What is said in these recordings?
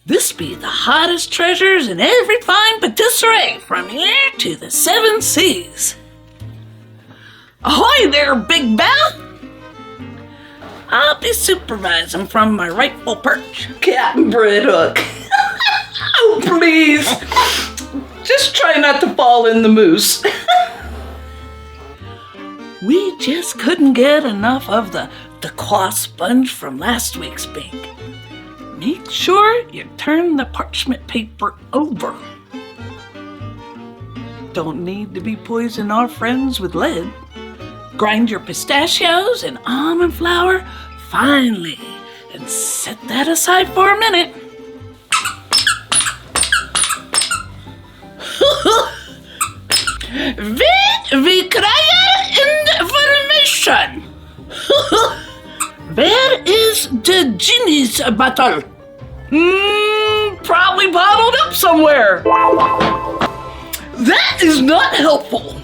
This be the hottest treasures in every fine patisserie from here to the 7 seas. Ahoy there, Big Bell! I'll be supervising from my rightful perch. Captain Breadhook. Oh, please. Just try not to fall in the mousse. We just couldn't get enough of the Dacquoise sponge from last week's bake. Make sure you turn the parchment paper over. Don't need to be poisoning our friends with lead. Grind your pistachios and almond flour finely and set that aside for a minute. We krijgen information. Where is the genie's bottle? Probably bottled up somewhere. That is not helpful.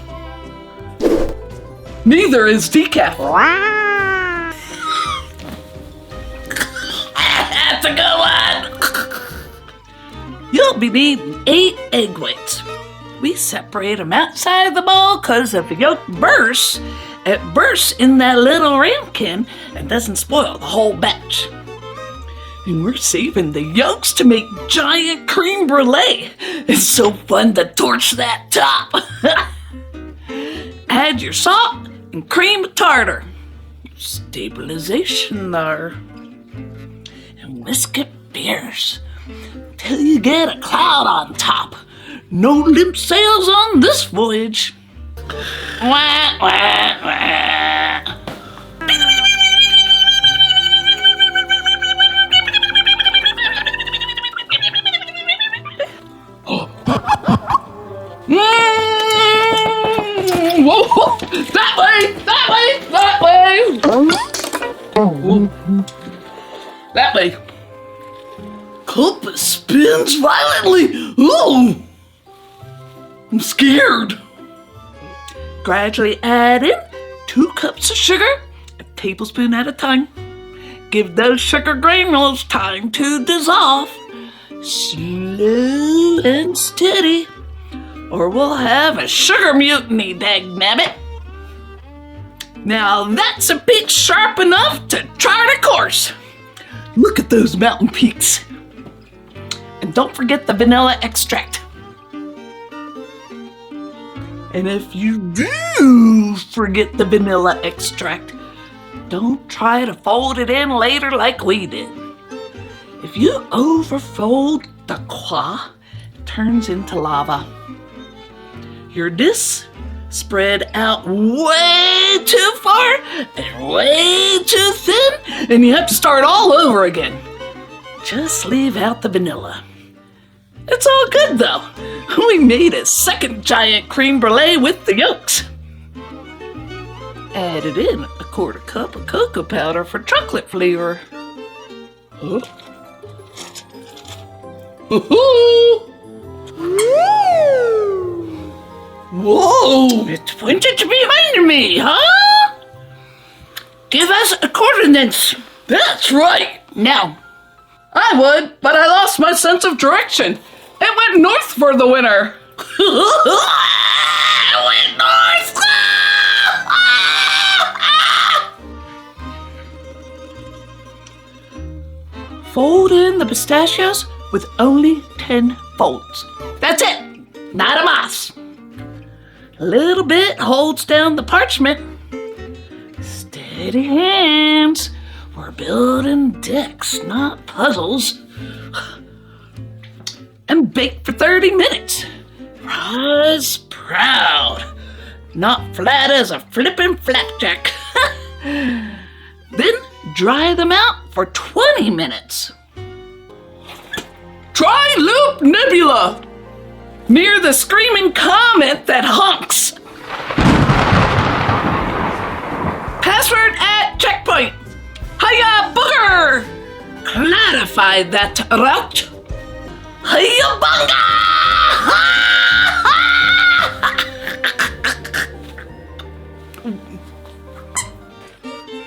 Neither is decaf. That's a good one. You'll be needing 8 egg whites. We separate them outside of the bowl because if the yolk bursts, it bursts in that little ramekin and doesn't spoil the whole batch. And we're saving the yolks to make giant cream brulee. It's so fun to torch that top. Add your salt and cream of tartar. Stabilization there. And whisk it fierce till you get a cloud on top. No limp sails on this voyage. Wah, wah, wah. Whoa, that way, that way, that way. That way. Compass spins violently. Ooh, I'm scared. Gradually add in 2 cups of sugar, a tablespoon at a time. Give those sugar granules time to dissolve. Slow and steady, or we'll have a sugar mutiny, dagnabbit. Now that's a bit sharp enough to chart a course. Look at those mountain peaks. And don't forget the vanilla extract. And if you do forget the vanilla extract, don't try to fold it in later like we did. If you overfold the Dacquoise, it turns into lava. Your disc spread out way too far and way too thin, and you have to start all over again. Just leave out the vanilla. It's all good though. We made a second giant cream brulee with the yolks. Added in a 1/4 cup of cocoa powder for chocolate flavor. Huh? Whoa! It's pointed behind me, huh? Give us coordinates. That's right. Now. I would, but I lost my sense of direction. It went north for the winter. I went north! Fold in the pistachios with only 10 folds. That's it, not a mas. A little bit holds down the parchment. Steady hands. We're building decks, not puzzles. And bake for 30 minutes. Rise proud. Not flat as a flippin' flapjack. Then dry them out for 20 minutes. Try Loop Nebula, near the screaming comet that honks. Password at checkpoint. Hiya, booger! Clarify that route. Hiya, bunga!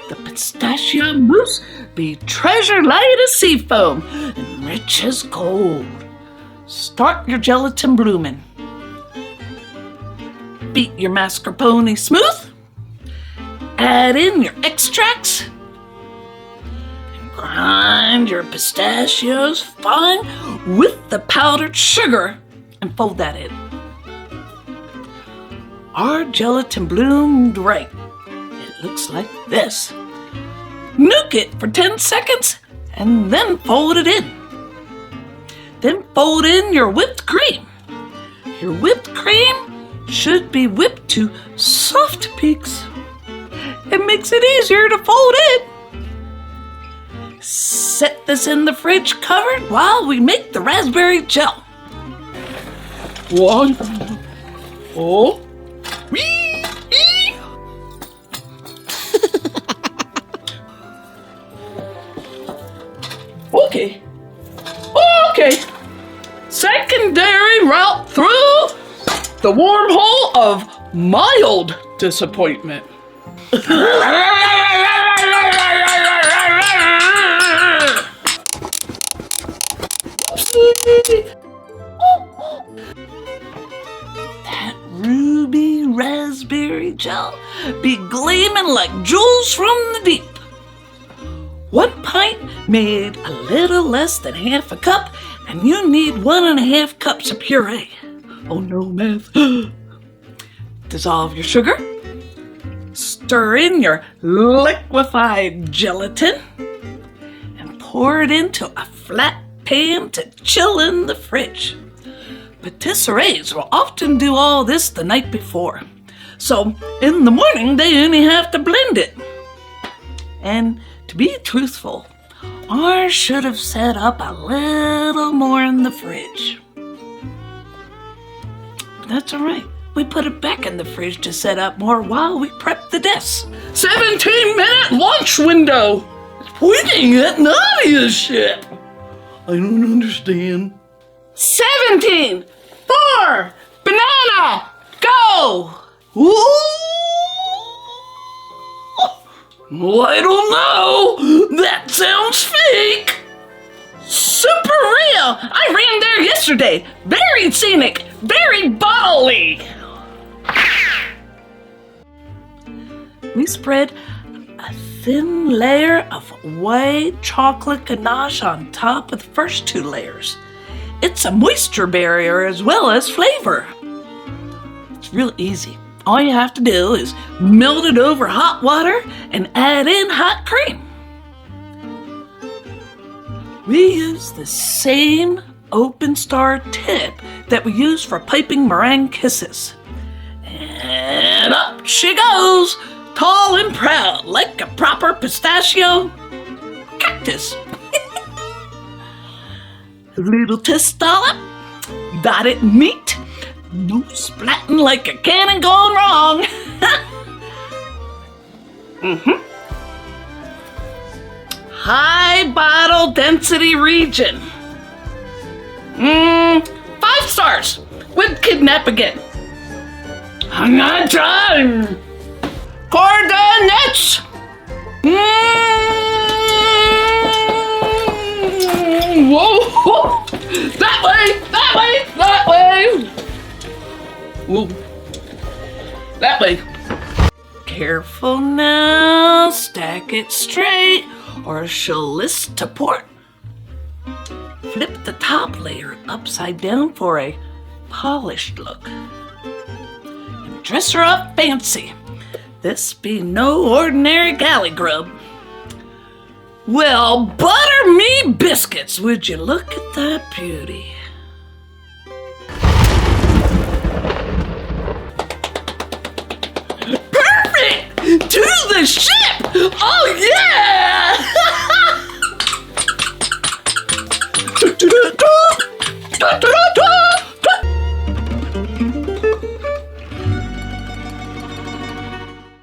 The pistachio mousse be treasure light as sea foam and rich as gold. Start your gelatin blooming. Beat your mascarpone smooth. Add in your extracts. And grind your pistachios fine with the powdered sugar and fold that in. Our gelatin bloomed right. It looks like this. Nuke it for 10 seconds and then fold it in. Then fold in your whipped cream. Your whipped cream should be whipped to soft peaks. It makes it easier to fold in. Set this in the fridge covered while we make the raspberry gel. 1, 4, wee. Okay. Secondary route through the wormhole of mild disappointment. That ruby raspberry gel be gleaming like jewels from the deep. 1 pint made a little less than half a cup, and you need 1.5 cups of puree. Oh no, math. Dissolve your sugar. Stir in your liquefied gelatin and pour it into a flat pan to chill in the fridge. Patisseries will often do all this the night before, so in the morning they only have to blend it. And to be truthful, ours should have set up a little more in the fridge. But that's all right. We put it back in the fridge to set up more while we prep the desk. 17-minute lunch window. It's pointing at Nadia's ship. I don't understand. 17, 4, banana, go! Ooh. Well, I don't know. That sounds fake. Super real! I ran there yesterday. Very scenic, very bodily. We spread a thin layer of white chocolate ganache on top of the first 2 layers. It's a moisture barrier as well as flavor. It's real easy. All you have to do is melt it over hot water and add in hot cream. We use the same open star tip that we use for piping meringue kisses. And up she goes, tall and proud, like a proper pistachio cactus. A little twist dollop, dotted meat, no splatting like a cannon gone wrong. High bottle density region. 5 stars. Would kidnap again. I'm not done. Coordinates. Whoa. That way. Whoa. That way. Careful now. Stack it straight or she'll list to port. Flip the top layer upside down for a polished look. And dress her up fancy. This be no ordinary galley grub. Well, butter me biscuits, would you look at that beauty? Perfect! To the ship! Oh yeah!